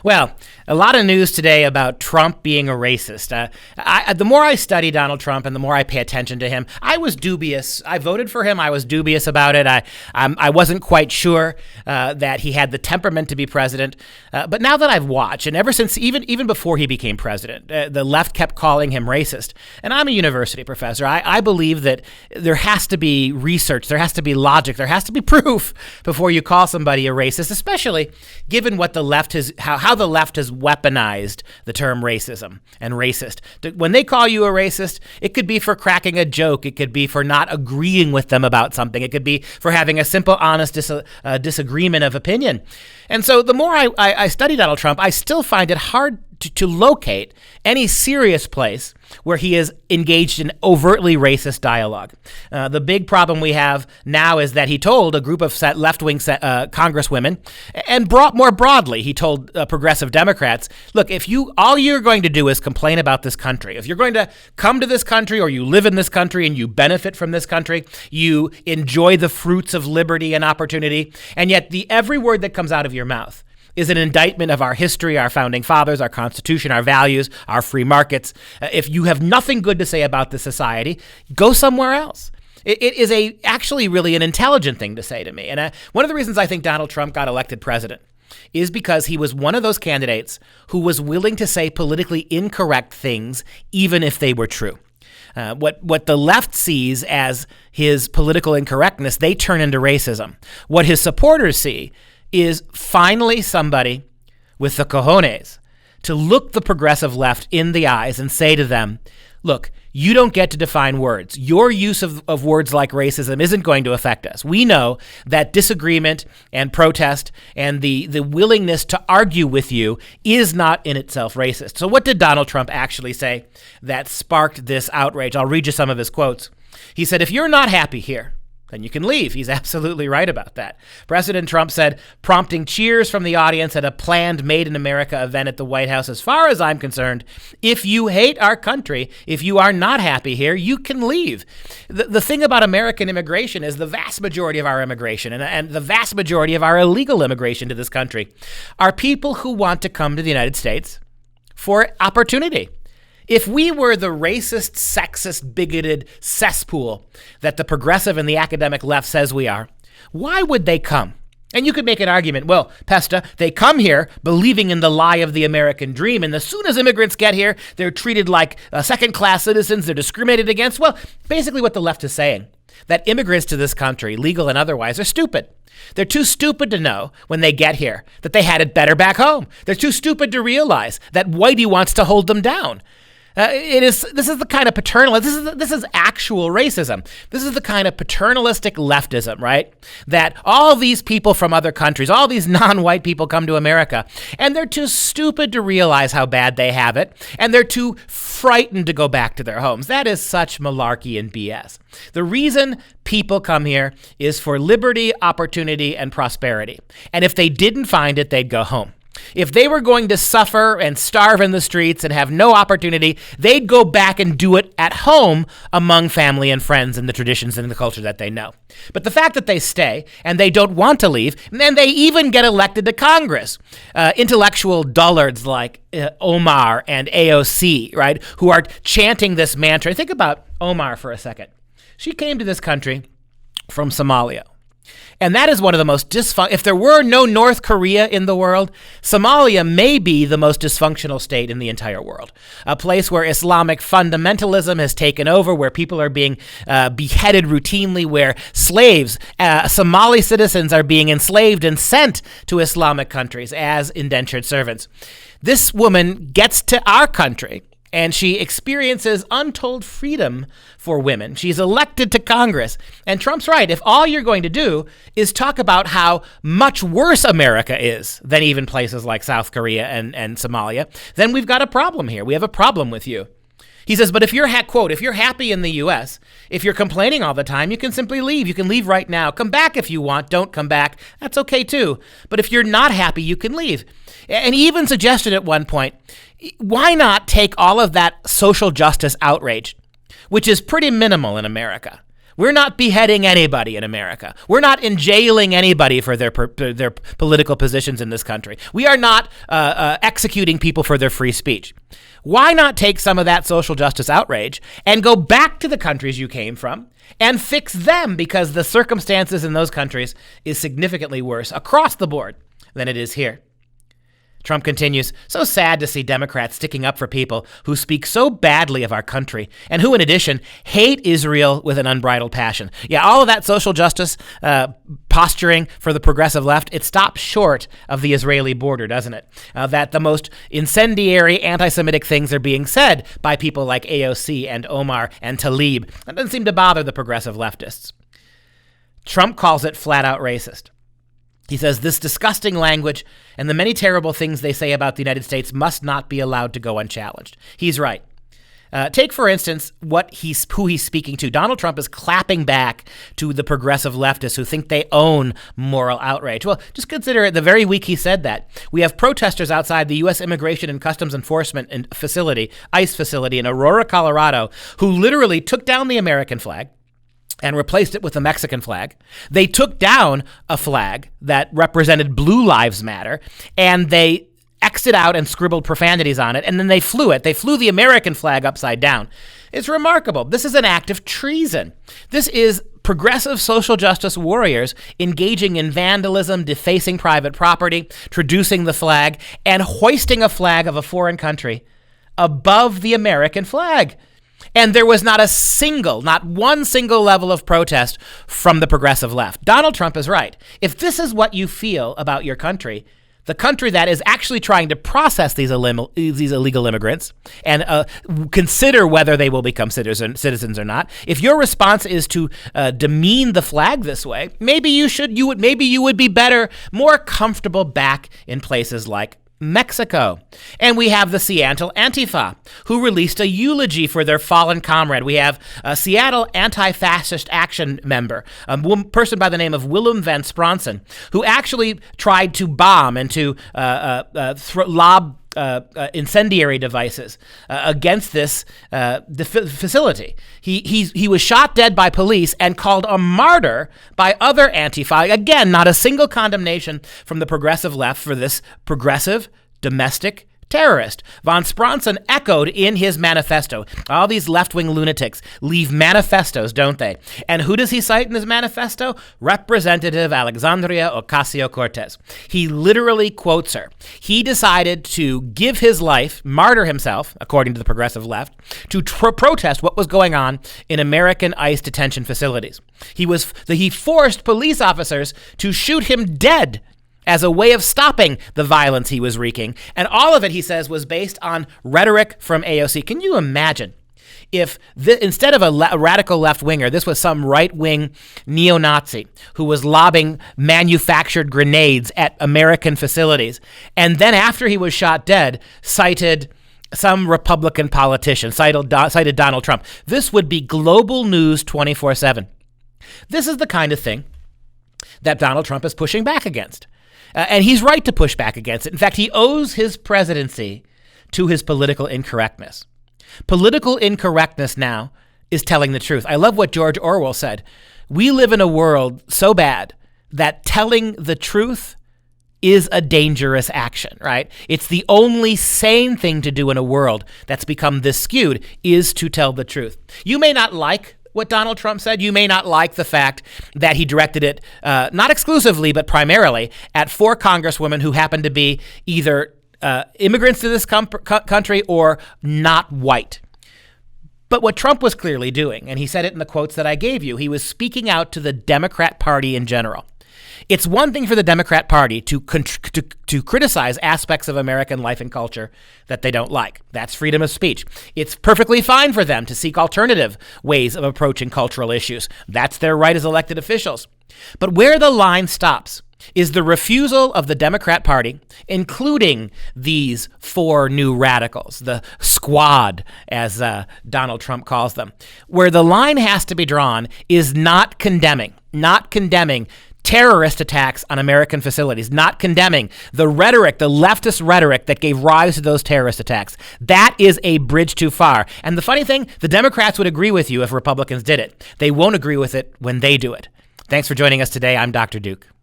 Well, a lot of news today about Trump being a racist. The more I study Donald Trump and the more I pay attention to him, I was dubious. I voted for him. I was dubious about it. I wasn't quite sure that he had the temperament to be president. But now that I've watched, and ever since, even before he became president, the left kept calling him racist. And I'm a university professor. I believe that there has to be research, there has to be logic, there has to be proof before you call somebody a racist, especially given what the left has, how the left has weaponized the term racism and racist. When they call you a racist, it could be for cracking a joke. It could be for not agreeing with them about something. It could be for having a simple, honest disagreement of opinion. And so the more I study Donald Trump, I still find it hard to locate any serious place where he is engaged in overtly racist dialogue. The big problem we have now is that he told a group of left-wing congresswomen, and more broadly, he told progressive Democrats, look, if all you're going to do is complain about this country, if you're going to come to this country or you live in this country and you benefit from this country, you enjoy the fruits of liberty and opportunity, and yet every word that comes out of your mouth is an indictment of our history, our founding fathers, our Constitution, our values, our free markets. If you have nothing good to say about this society, go somewhere else. It is actually really an intelligent thing to say to me. And one of the reasons I think Donald Trump got elected president is because he was one of those candidates who was willing to say politically incorrect things, even if they were true. What the left sees as his political incorrectness, they turn into racism. What his supporters see is finally somebody with the cojones to look the progressive left in the eyes and say to them, look, you don't get to define words. Your use of words like racism isn't going to affect us. We know that disagreement and protest and the willingness to argue with you is not in itself racist. So what did Donald Trump actually say that sparked this outrage? I'll read you some of his quotes. He said, if you're not happy here, then you can leave. He's absolutely right about that. President Trump said, prompting cheers from the audience at a planned Made in America event at the White House, as far as I'm concerned, if you hate our country, if you are not happy here, you can leave. The thing about American immigration is the vast majority of our immigration and the vast majority of our illegal immigration to this country are people who want to come to the United States for opportunity. If we were the racist, sexist, bigoted cesspool that the progressive and the academic left says we are, why would they come? And you could make an argument, well, Pesta, they come here believing in the lie of the American dream, and as soon as immigrants get here, they're treated like second-class citizens, they're discriminated against. Well, basically what the left is saying, that immigrants to this country, legal and otherwise, are stupid. They're too stupid to know when they get here that they had it better back home. They're too stupid to realize that Whitey wants to hold them down. This is the kind of this is actual racism. This is the kind of paternalistic leftism, right? That all these people from other countries, all these non-white people come to America, and they're too stupid to realize how bad they have it, and they're too frightened to go back to their homes. That is such malarkey and BS. The reason people come here is for liberty, opportunity, and prosperity. And if they didn't find it, they'd go home. If they were going to suffer and starve in the streets and have no opportunity, they'd go back and do it at home among family and friends and the traditions and the culture that they know. But the fact that they stay and they don't want to leave, and they even get elected to Congress, intellectual dullards like Omar and AOC, right, who are chanting this mantra. Think about Omar for a second. She came to this country from Somalia. And that is one of the most if there were no North Korea in the world, Somalia may be the most dysfunctional state in the entire world. A place where Islamic fundamentalism has taken over, where people are being beheaded routinely, where slaves, Somali citizens are being enslaved and sent to Islamic countries as indentured servants. This woman gets to our country, and she experiences untold freedom for women. She's elected to Congress. And Trump's right. If all you're going to do is talk about how much worse America is than even places like South Korea and Somalia, then we've got a problem here. We have a problem with you. He says, but if you're, quote, if you're happy in the U.S., if you're complaining all the time, you can simply leave. You can leave right now. Come back if you want. Don't come back. That's okay, too. But if you're not happy, you can leave. And he even suggested at one point, why not take all of that social justice outrage, which is pretty minimal in America? We're not beheading anybody in America. We're not enjailing anybody for their political positions in this country. We are not executing people for their free speech. Why not take some of that social justice outrage and go back to the countries you came from and fix them, because the circumstances in those countries is significantly worse across the board than it is here. Trump continues, so sad to see Democrats sticking up for people who speak so badly of our country and who, in addition, hate Israel with an unbridled passion. Yeah, all of that social justice posturing for the progressive left, it stops short of the Israeli border, doesn't it? That the most incendiary anti-Semitic things are being said by people like AOC and Omar and Tlaib. That doesn't seem to bother the progressive leftists. Trump calls it flat out racist. He says this disgusting language and the many terrible things they say about the United States must not be allowed to go unchallenged. He's right. Take, for instance, who he's speaking to. Donald Trump is clapping back to the progressive leftists who think they own moral outrage. Well, just consider it the very week he said that. We have protesters outside the U.S. Immigration and Customs Enforcement facility, ICE facility in Aurora, Colorado, who literally took down the American flag and replaced it with a Mexican flag. They took down a flag that represented Blue Lives Matter, and they X'd out and scribbled profanities on it, and then they flew it. They flew the American flag upside down. It's remarkable. This is an act of treason. This is progressive social justice warriors engaging in vandalism, defacing private property, traducing the flag, and hoisting a flag of a foreign country above the American flag. And there was not one single level of protest from the progressive left. Donald Trump is right. If this is what you feel about your country, the country that is actually trying to process these illegal immigrants and consider whether they will become citizens or not, if your response is to demean the flag this way, maybe you would be better, more comfortable back in places like Mexico. And we have the Seattle Antifa, who released a eulogy for their fallen comrade. We have a Seattle Anti-Fascist Action member, a person by the name of Willem Van Spronsen, who actually tried to bomb and to lob incendiary devices against this facility. He was shot dead by police and called a martyr by other Antifa. Again, not a single condemnation from the progressive left for this progressive domestic terrorist. Von Spronsen echoed in his manifesto. All these left-wing lunatics leave manifestos, don't they? And who does he cite in his manifesto? Representative Alexandria Ocasio-Cortez. He literally quotes her. He decided to give his life, martyr himself, according to the progressive left, to protest what was going on in American ICE detention facilities. He forced police officers to shoot him dead as a way of stopping the violence he was wreaking. And all of it, he says, was based on rhetoric from AOC. Can you imagine if instead of a radical left-winger, this was some right-wing neo-Nazi who was lobbing manufactured grenades at American facilities, and then after he was shot dead, cited some Republican politician, cited Donald Trump? This would be global news 24/7. This is the kind of thing that Donald Trump is pushing back against. And he's right to push back against it. In fact, he owes his presidency to his political incorrectness. Political incorrectness now is telling the truth. I love what George Orwell said. We live in a world so bad that telling the truth is a dangerous action, right? It's the only sane thing to do in a world that's become this skewed, is to tell the truth. You may not like what Donald Trump said. You may not like the fact that he directed it, not exclusively, but primarily at 4 congresswomen who happen to be either immigrants to this country or not white. But what Trump was clearly doing, and he said it in the quotes that I gave you, he was speaking out to the Democrat Party in general. It's one thing for the Democrat Party to criticize aspects of American life and culture that they don't like. That's freedom of speech. It's perfectly fine for them to seek alternative ways of approaching cultural issues. That's their right as elected officials. But where the line stops is the refusal of the Democrat Party, including these 4 new radicals, the squad, as Donald Trump calls them. Where the line has to be drawn is not condemning terrorist attacks on American facilities, not condemning the rhetoric, the leftist rhetoric that gave rise to those terrorist attacks. That is a bridge too far. And the funny thing, the Democrats would agree with you if Republicans did it. They won't agree with it when they do it. Thanks for joining us today. I'm Dr. Duke.